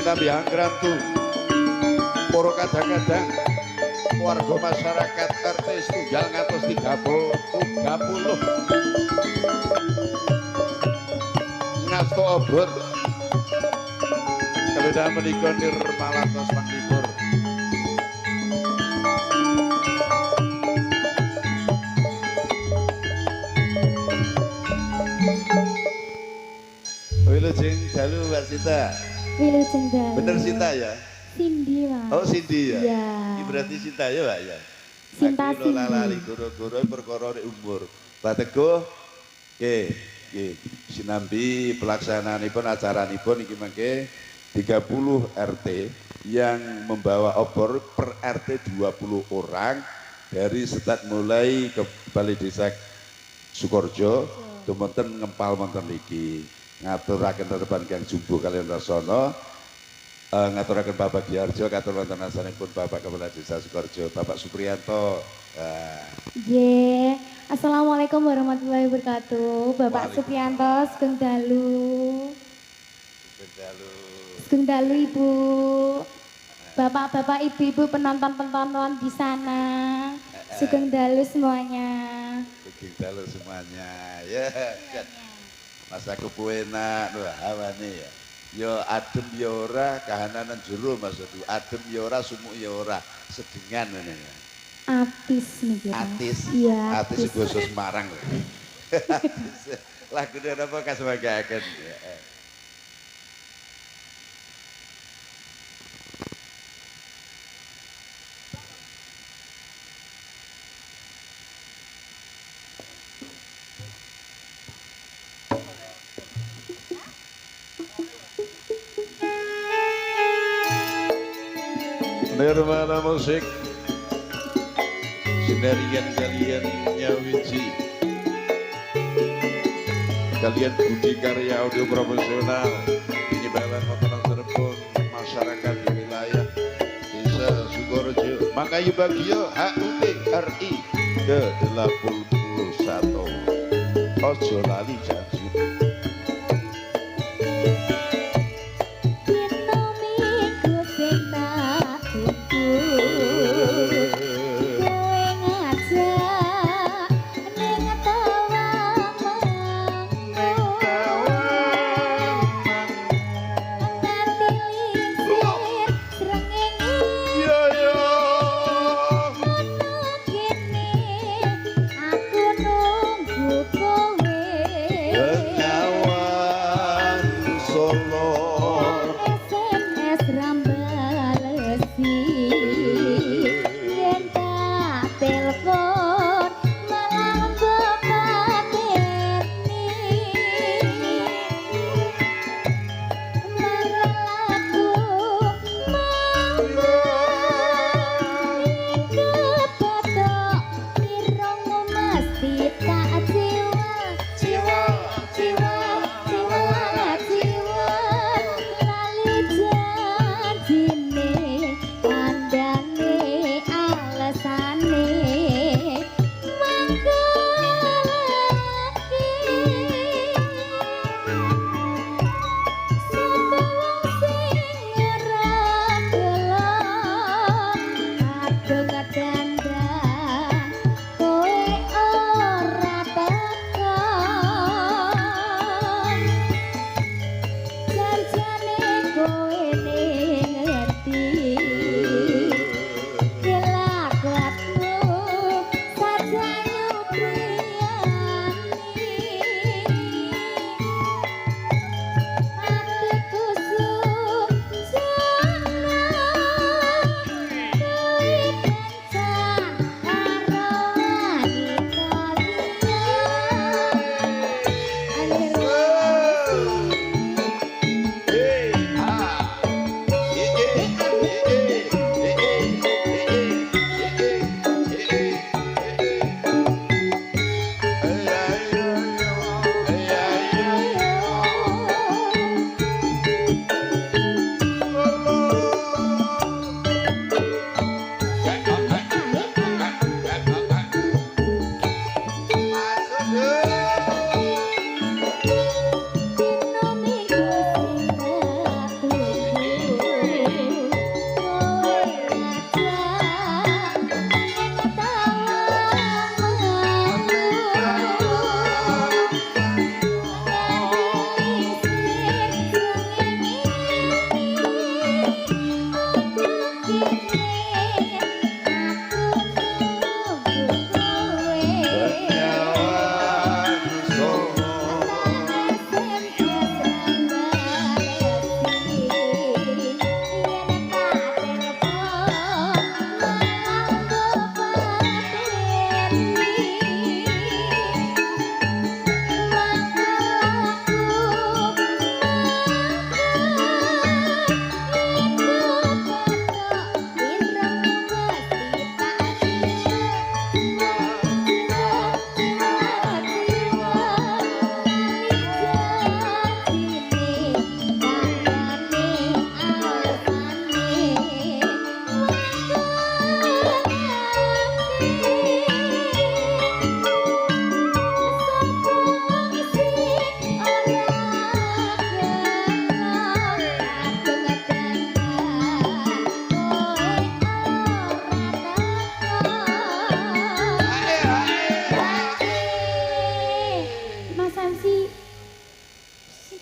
sinambi hanggrantu para kadang-kadang warga masyarakat RT setunggal ngantos 30 ngasto obor kemudian menikah nirmalatos panglipur Wilujeng dalu Mbak Sinta. Wilujeng dalu. Bener Sinta ya? Cindy Mas. Oh Cindy ya? Iya. Ini berarti Sinta ya Mbak ya? Sinta Cindy. Cindy. Lali goro-goro perkara umur. Pak Teguh, oke, sinambi pelaksanaanipun acaranipun iki mangke 30 RT yang membawa obor per RT 20 orang dari start mulai ke Balai Desa Sukorjo dumunten ngempal wonten niki ngaturaken tetepan Kang Jumbo kaliyan Rasana ngaturaken Bapak Diarjo katur wonten asanipun Bapak Kepala Desa Sukorjo Bapak Supriyanto. Ye, assalamualaikum warahmatullahi wabarakatuh. Bapak Supriyanto, Sugeng Dalu. Sugeng Dalu Ibu. Bapak-bapak, ibu-ibu, penonton-penonton di sana. Sugeng Dalu semuanya. Sugeng Dalu semuanya. Ya, Mas aku enak lho hawane ya. Yo adem ya ora, kahanan jero maksudku. Adem ya ora, sumuk ya ora, sedengan ngene ya. Atis nih kita. Atis. Iya. Atis basa Semarang lho. Lagune napa kasebagaken. Nirwana musik Sinarian kalian Nyawiji kalian Budi Karya Audio Profesional penyebaran makanan Cirebon masyarakat di wilayah Desa Sukorejo Mangkayu Bagio HUT RI ke-81 Ojo lali janji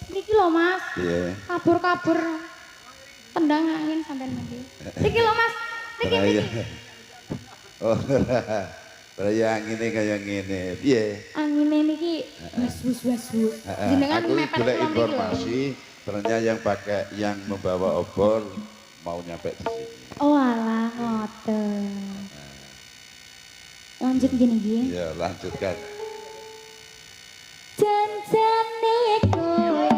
Niki lho Mas. Iya. Kabur-kabur. Tendang angin sampean niki. Niki lho Mas. Niki niki. Oh. Raya angine kaya ngene. Piye? Angine niki wes. Jenengan Aku mepet golek kula mriki lho. informasi ternyata yang membawa obor mau nyampe di sini. Oh alah ngoten. Lanjut gini gini. Iya, lanjutkan. Janjane kowe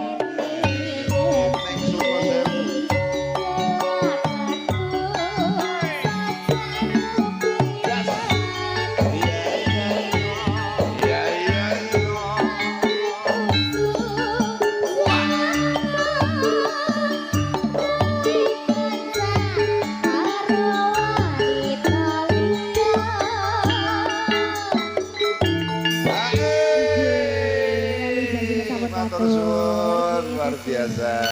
Matur suwun, luar biasa.